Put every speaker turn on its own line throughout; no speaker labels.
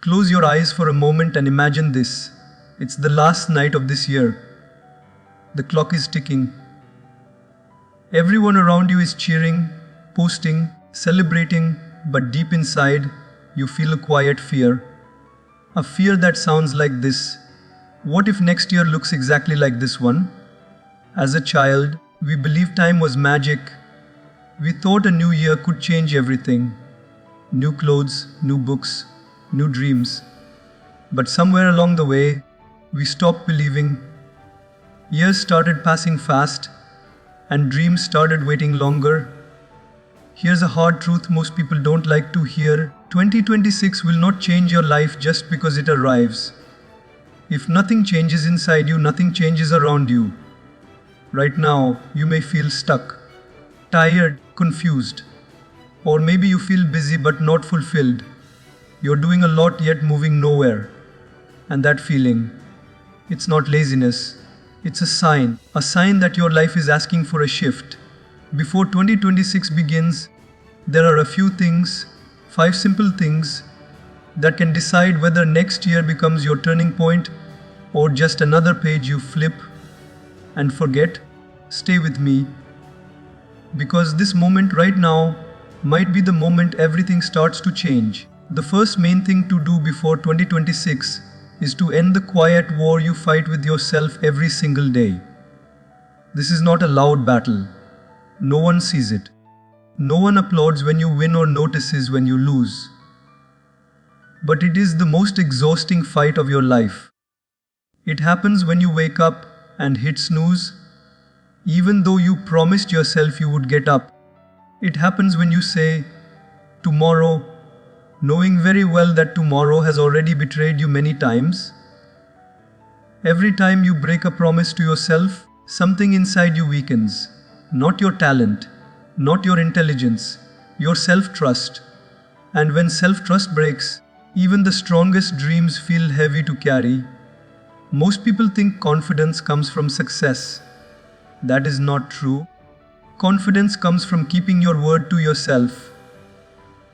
Close your eyes for a moment and imagine this. It's the last night of this year. The clock is ticking. Everyone around you is cheering, posting, celebrating, but deep inside, you feel a quiet fear. A fear that sounds like this: what if next year looks exactly like this one? As a child, we believed time was magic. We thought a new year could change everything. New clothes, new books, new dreams. But somewhere along the way, we stopped believing. Years started passing fast, and dreams started waiting longer. Here's a hard truth most people don't like to hear: 2026 will not change your life just because it arrives. If nothing changes inside you, nothing changes around you. Right now, you may feel stuck, tired, confused. Or maybe you feel busy but not fulfilled. You're doing a lot yet moving nowhere. And that feeling, it's not laziness. It's a sign that your life is asking for a shift. Before 2026 begins, there are a few things, 5 simple things, that can decide whether next year becomes your turning point or just another page you flip and forget. Stay with me, because this moment right now might be the moment everything starts to change. The first main thing to do before 2026 is to end the quiet war you fight with yourself every single day. This is not a loud battle. No one sees it. No one applauds when you win or notices when you lose. But it is the most exhausting fight of your life. It happens when you wake up and hit snooze, even though you promised yourself you would get up. It happens when you say, tomorrow, knowing very well that tomorrow has already betrayed you many times. Every time you break a promise to yourself, something inside you weakens. Not your talent, not your intelligence, your self-trust. And when self-trust breaks, even the strongest dreams feel heavy to carry. Most people think confidence comes from success. That is not true. Confidence comes from keeping your word to yourself.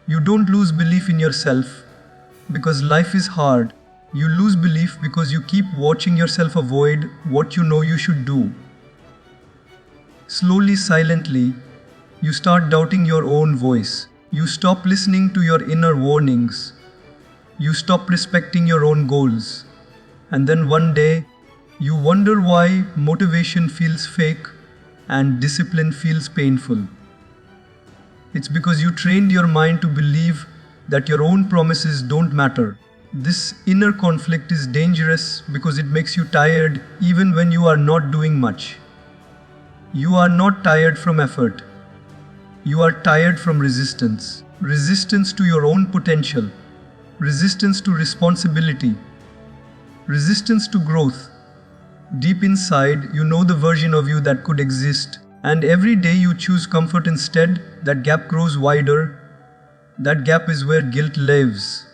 You don't lose belief in yourself because life is hard. You lose belief because you keep watching yourself avoid what you know you should do. Slowly, silently, you start doubting your own voice. You stop listening to your inner warnings. You stop respecting your own goals. And then one day, you wonder why motivation feels fake and discipline feels painful. It's because you trained your mind to believe that your own promises don't matter. This inner conflict is dangerous because it makes you tired even when you are not doing much. You are not tired from effort. You are tired from resistance. Resistance to your own potential. Resistance to responsibility. Resistance to growth. Deep inside, you know the version of you that could exist, and every day you choose comfort instead. That gap grows wider. That gap is where guilt lives.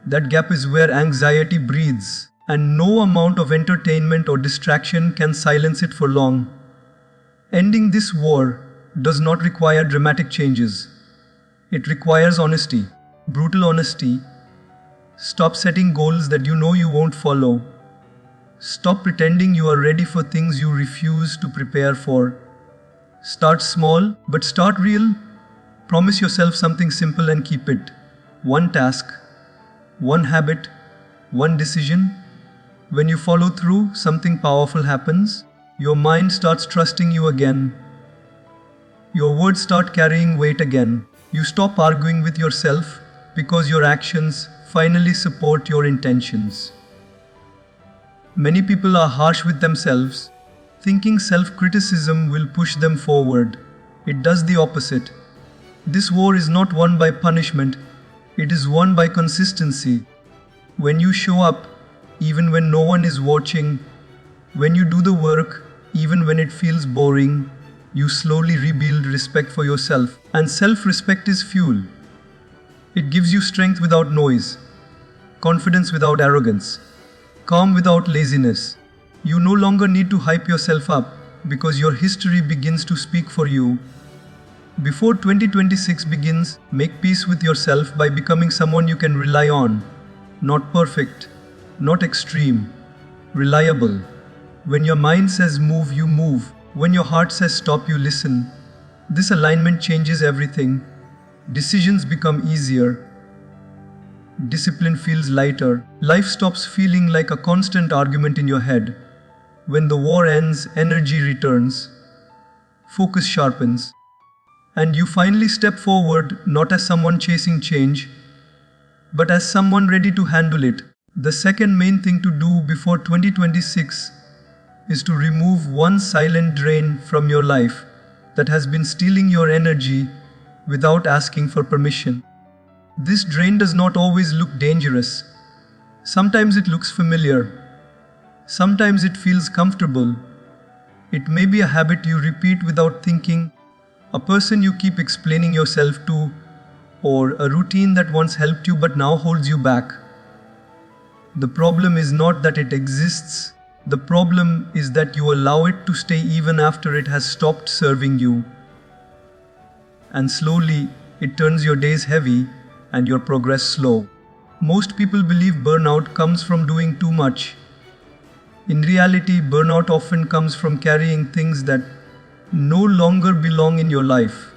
That gap is where anxiety breathes, and no amount of entertainment or distraction can silence it for long. Ending this war does not require dramatic changes. It requires honesty, brutal honesty. Stop setting goals that you know you won't follow. Stop pretending you are ready for things you refuse to prepare for. Start small, but start real. Promise yourself something simple and keep it. One task, one habit, one decision. When you follow through, something powerful happens. Your mind starts trusting you again. Your words start carrying weight again. You stop arguing with yourself because your actions finally support your intentions. Many people are harsh with themselves, thinking self-criticism will push them forward. It does the opposite. This war is not won by punishment, it is won by consistency. When you show up, even when no one is watching, when you do the work, even when it feels boring, you slowly rebuild respect for yourself. And self-respect is fuel. It gives you strength without noise, confidence without arrogance, calm without laziness. You no longer need to hype yourself up because your history begins to speak for you. Before 2026 begins, make peace with yourself by becoming someone you can rely on. Not perfect, not extreme, reliable. When your mind says move, you move. When your heart says stop, you listen. This alignment changes everything. Decisions become easier. Discipline feels lighter. Life stops feeling like a constant argument in your head. When the war ends, energy returns. Focus sharpens. And you finally step forward, not as someone chasing change, but as someone ready to handle it. The second main thing to do before 2026 is to remove one silent drain from your life that has been stealing your energy without asking for permission. This drain does not always look dangerous. Sometimes it looks familiar. Sometimes it feels comfortable. It may be a habit you repeat without thinking, a person you keep explaining yourself to, or a routine that once helped you but now holds you back. The problem is not that it exists. The problem is that you allow it to stay even after it has stopped serving you. And slowly, it turns your days heavy and your progress slow. Most people believe burnout comes from doing too much. In reality, burnout often comes from carrying things that no longer belong in your life.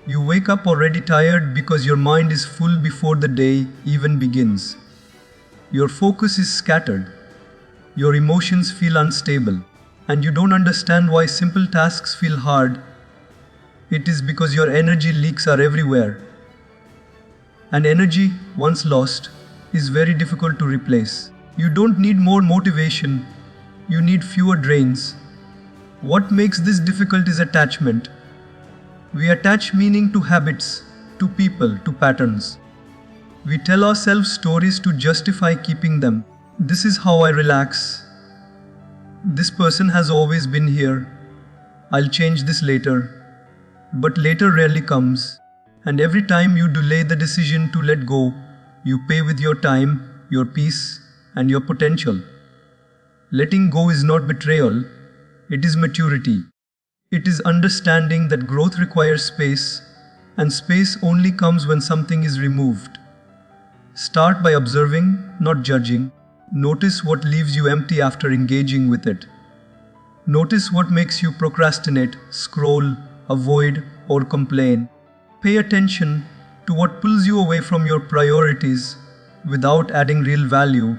You wake up already tired because your mind is full before the day even begins. Your focus is scattered. Your emotions feel unstable. And you don't understand why simple tasks feel hard. It is because your energy leaks are everywhere. And energy, once lost, is very difficult to replace. You don't need more motivation. You need fewer drains. What makes this difficult is attachment. We attach meaning to habits, to people, to patterns. We tell ourselves stories to justify keeping them. This is how I relax. This person has always been here. I'll change this later. But later rarely comes. And every time you delay the decision to let go, you pay with your time, your peace, and your potential. Letting go is not betrayal, it is maturity. It is understanding that growth requires space, and space only comes when something is removed. Start by observing, not judging. Notice what leaves you empty after engaging with it. Notice what makes you procrastinate, scroll, avoid, or complain. Pay attention to what pulls you away from your priorities without adding real value.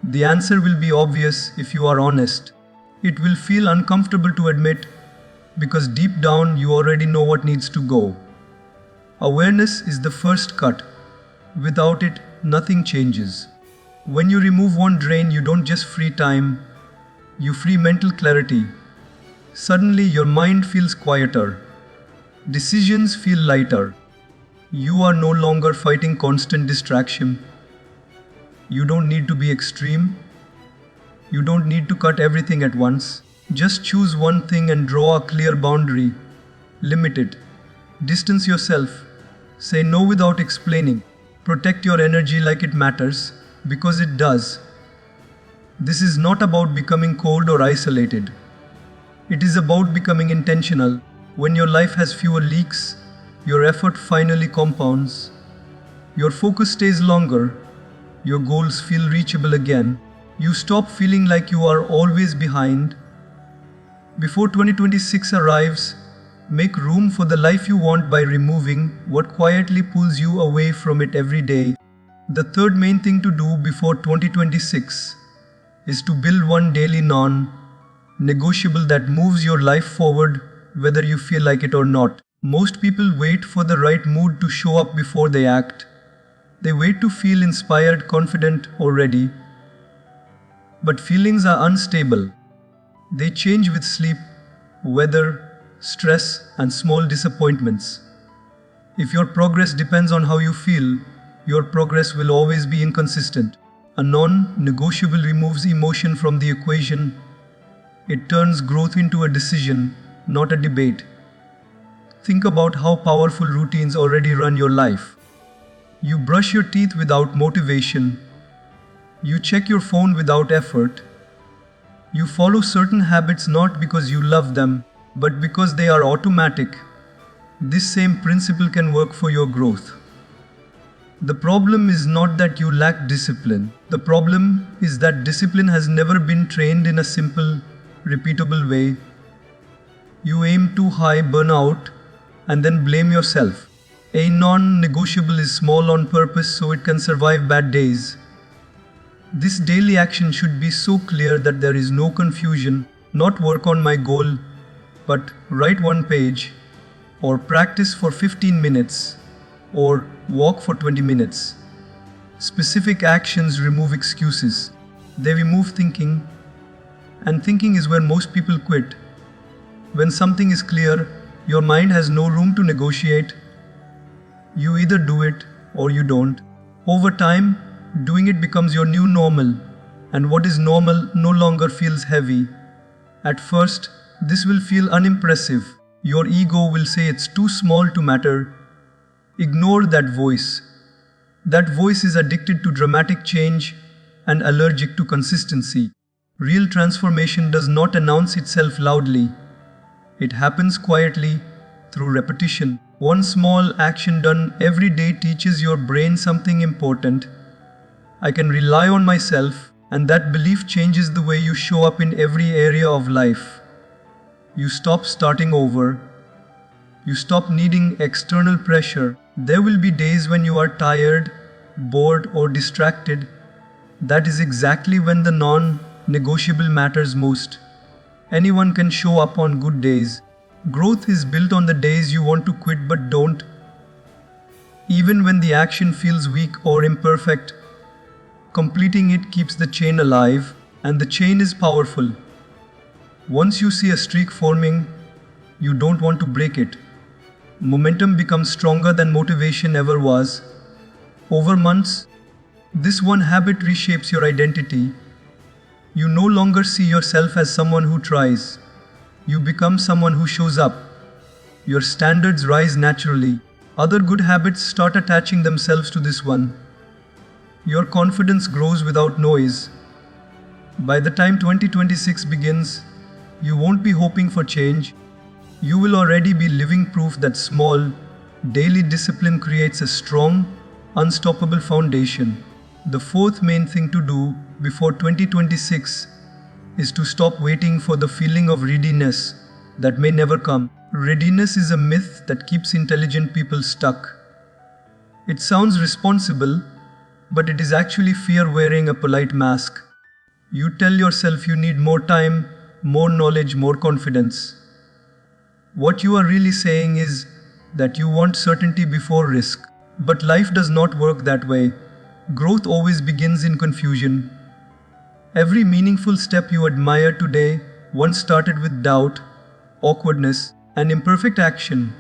The answer will be obvious if you are honest. It will feel uncomfortable to admit because deep down you already know what needs to go. Awareness is the first cut. Without it, nothing changes. When you remove one drain, you don't just free time, you free mental clarity. Suddenly your mind feels quieter. Decisions feel lighter. You are no longer fighting constant distraction. You don't need to be extreme. You don't need to cut everything at once. Just choose one thing and draw a clear boundary. Limit it. Distance yourself. Say no without explaining. Protect your energy like it matters, because it does. This is not about becoming cold or isolated. It is about becoming intentional. When your life has fewer leaks, your effort finally compounds. Your focus stays longer. Your goals feel reachable again. You stop feeling like you are always behind. Before 2026 arrives, make room for the life you want by removing what quietly pulls you away from it every day. The third main thing to do before 2026 is to build one daily non-negotiable that moves your life forward, whether you feel like it or not. Most people wait for the right mood to show up before they act. They wait to feel inspired, confident, or ready. But feelings are unstable. They change with sleep, weather, stress, and small disappointments. If your progress depends on how you feel, your progress will always be inconsistent. A non-negotiable removes emotion from the equation. It turns growth into a decision, not a debate. Think about how powerful routines already run your life. You brush your teeth without motivation. You check your phone without effort. You follow certain habits not because you love them, but because they are automatic. This same principle can work for your growth. The problem is not that you lack discipline. The problem is that discipline has never been trained in a simple, repeatable way. You aim too high, burn out, and then blame yourself. A non-negotiable is small on purpose so it can survive bad days. This daily action should be so clear that there is no confusion, not work on my goal, but write one page, or practice for 15 minutes, or walk for 20 minutes. Specific actions remove excuses. They remove thinking, and thinking is where most people quit. When something is clear, your mind has no room to negotiate. You either do it or you don't. Over time, doing it becomes your new normal, and what is normal no longer feels heavy. At first, this will feel unimpressive. Your ego will say it's too small to matter. Ignore that voice. That voice is addicted to dramatic change and allergic to consistency. Real transformation does not announce itself loudly. It happens quietly through repetition. One small action done every day teaches your brain something important. I can rely on myself, and that belief changes the way you show up in every area of life. You stop starting over. You stop needing external pressure. There will be days when you are tired, bored, or distracted. That is exactly when the non-negotiable matters most. Anyone can show up on good days. Growth is built on the days you want to quit but don't. Even when the action feels weak or imperfect, completing it keeps the chain alive, and the chain is powerful. Once you see a streak forming, you don't want to break it. Momentum becomes stronger than motivation ever was. Over months, this one habit reshapes your identity. You no longer see yourself as someone who tries. You become someone who shows up. Your standards rise naturally. Other good habits start attaching themselves to this one. Your confidence grows without noise. By the time 2026 begins, you won't be hoping for change. You will already be living proof that small, daily discipline creates a strong, unstoppable foundation. The fourth main thing to do before 2026 is to stop waiting for the feeling of readiness that may never come. Readiness is a myth that keeps intelligent people stuck. It sounds responsible, but it is actually fear wearing a polite mask. You tell yourself you need more time, more knowledge, more confidence. What you are really saying is that you want certainty before risk. But life does not work that way. Growth always begins in confusion. Every meaningful step you admire today once started with doubt, awkwardness, and imperfect action.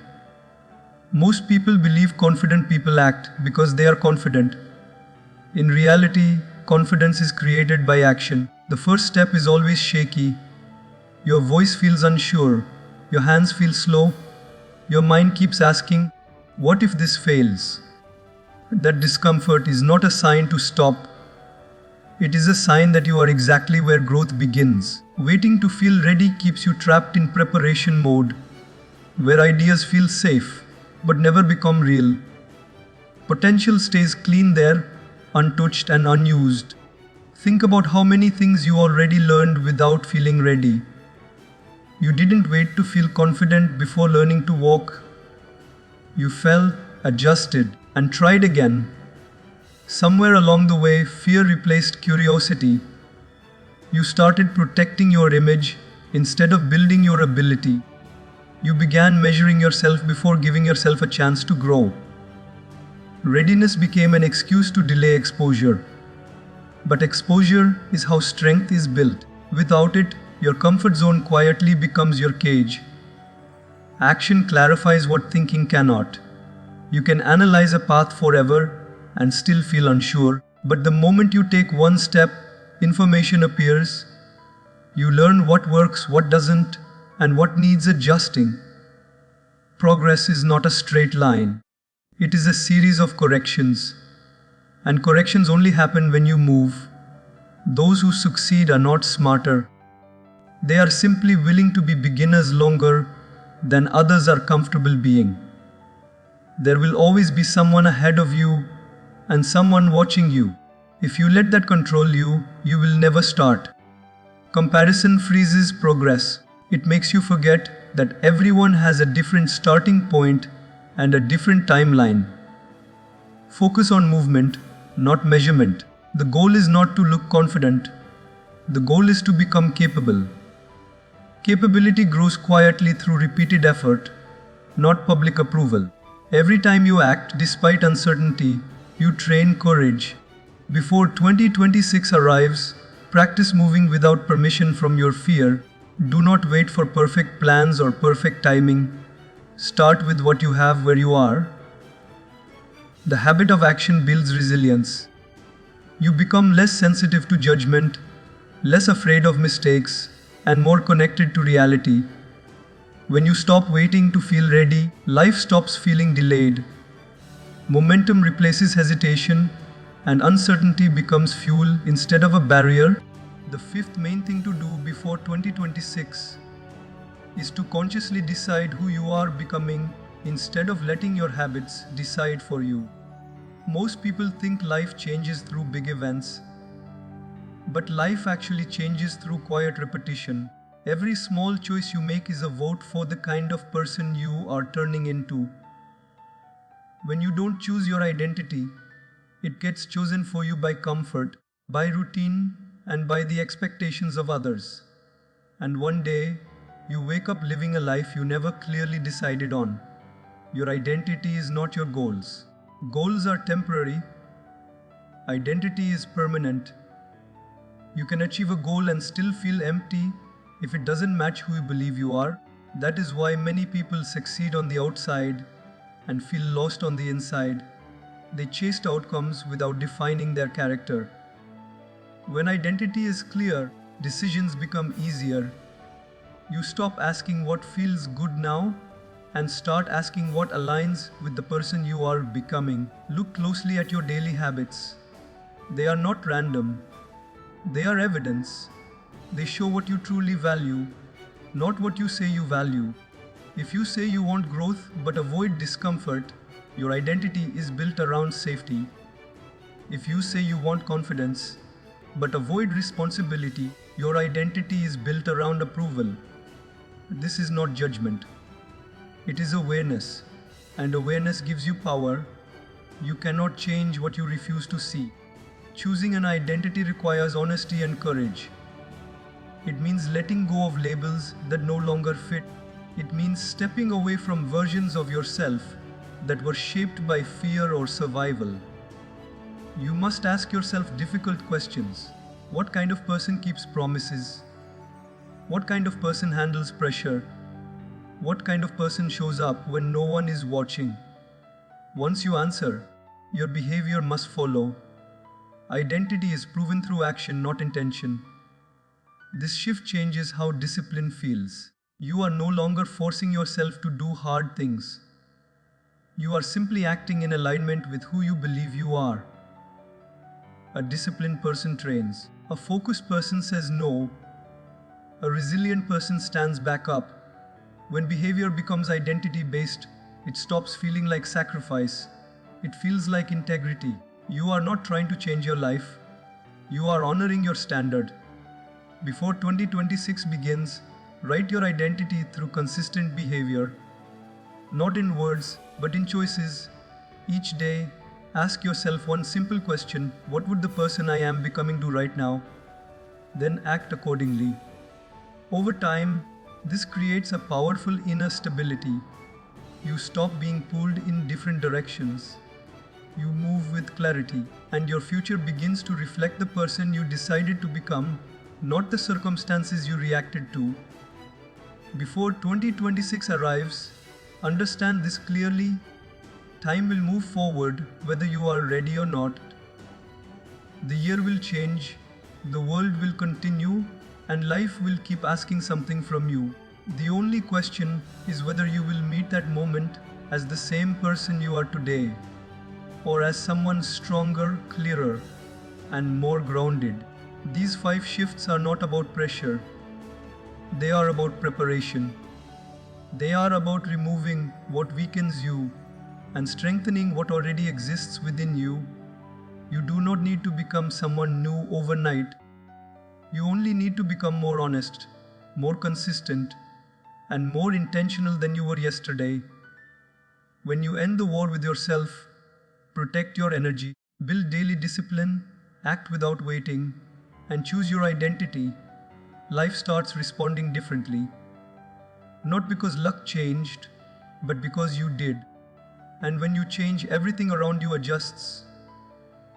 Most people believe confident people act because they are confident. In reality, confidence is created by action. The first step is always shaky. Your voice feels unsure. Your hands feel slow. Your mind keeps asking, what if this fails? That discomfort is not a sign to stop. It is a sign that you are exactly where growth begins. Waiting to feel ready keeps you trapped in preparation mode, where ideas feel safe but never become real. Potential stays clean there, untouched and unused. Think about how many things you already learned without feeling ready. You didn't wait to feel confident before learning to walk. You fell, adjusted, and tried again. Somewhere along the way, fear replaced curiosity. You started protecting your image instead of building your ability. You began measuring yourself before giving yourself a chance to grow. Readiness became an excuse to delay exposure. But exposure is how strength is built. Without it, your comfort zone quietly becomes your cage. Action clarifies what thinking cannot. You can analyze a path forever and still feel unsure, but the moment you take one step, information appears. You learn what works, what doesn't, and what needs adjusting. Progress is not a straight line. It is a series of corrections. And corrections only happen when you move. Those who succeed are not smarter. They are simply willing to be beginners longer than others are comfortable being. There will always be someone ahead of you and someone watching you. If you let that control you, you will never start. Comparison freezes progress. It makes you forget that everyone has a different starting point and a different timeline. Focus on movement, not measurement. The goal is not to look confident. The goal is to become capable. Capability grows quietly through repeated effort, not public approval. Every time you act despite uncertainty, you train courage. Before 2026 arrives, practice moving without permission from your fear. Do not wait for perfect plans or perfect timing. Start with what you have where you are. The habit of action builds resilience. You become less sensitive to judgment, less afraid of mistakes, and more connected to reality. When you stop waiting to feel ready, life stops feeling delayed. Momentum replaces hesitation, and uncertainty becomes fuel instead of a barrier. The fifth main thing to do before 2026 is to consciously decide who you are becoming instead of letting your habits decide for you. Most people think life changes through big events, but life actually changes through quiet repetition. Every small choice you make is a vote for the kind of person you are turning into. When you don't choose your identity, it gets chosen for you by comfort, by routine, and by the expectations of others. And one day, you wake up living a life you never clearly decided on. Your identity is not your goals. Goals are temporary. Identity is permanent. You can achieve a goal and still feel empty if it doesn't match who you believe you are. That is why many people succeed on the outside and feel lost on the inside. They chased outcomes without defining their character. When identity is clear, decisions become easier. You stop asking what feels good now and start asking what aligns with the person you are becoming. Look closely at your daily habits. They are not random. They are evidence. They show what you truly value, not what you say you value. If you say you want growth but avoid discomfort, your identity is built around safety. If you say you want confidence but avoid responsibility, your identity is built around approval. This is not judgment. It is awareness, and awareness gives you power. You cannot change what you refuse to see. Choosing an identity requires honesty and courage. It means letting go of labels that no longer fit. It means stepping away from versions of yourself that were shaped by fear or survival. You must ask yourself difficult questions. What kind of person keeps promises? What kind of person handles pressure? What kind of person shows up when no one is watching? Once you answer, your behavior must follow. Identity is proven through action, not intention. This shift changes how discipline feels. You are no longer forcing yourself to do hard things. You are simply acting in alignment with who you believe you are. A disciplined person trains. A focused person says no. A resilient person stands back up. When behavior becomes identity-based, it stops feeling like sacrifice. It feels like integrity. You are not trying to change your life. You are honoring your standard. Before 2026 begins, write your identity through consistent behavior. Not in words, but in choices. Each day, ask yourself one simple question: what would the person I am becoming do right now? Then act accordingly. Over time, this creates a powerful inner stability. You stop being pulled in different directions. You move with clarity, and your future begins to reflect the person you decided to become, not the circumstances you reacted to. Before 2026 arrives, understand this clearly. Time will move forward whether you are ready or not. The year will change, the world will continue, and life will keep asking something from you. The only question is whether you will meet that moment as the same person you are today, or as someone stronger, clearer, and more grounded. These 5 shifts are not about pressure. They are about preparation. They are about removing what weakens you and strengthening what already exists within you. You do not need to become someone new overnight. You only need to become more honest, more consistent, and more intentional than you were yesterday. When you end the war with yourself, protect your energy, build daily discipline, act without waiting, and choose your identity, life starts responding differently. Not because luck changed, but because you did. And when you change, everything around you adjusts.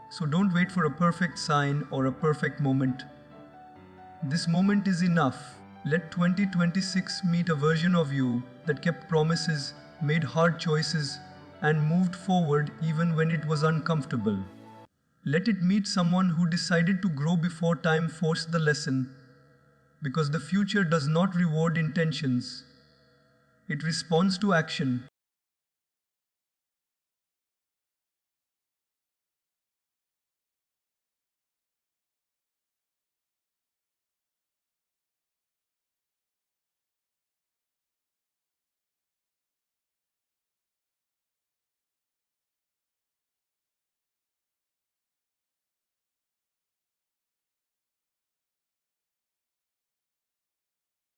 So don't wait for a perfect sign or a perfect moment. This moment is enough. Let 2026 meet a version of you that kept promises, made hard choices, and moved forward even when it was uncomfortable. Let it meet someone who decided to grow before time forced the lesson, because the future does not reward intentions, it responds to action.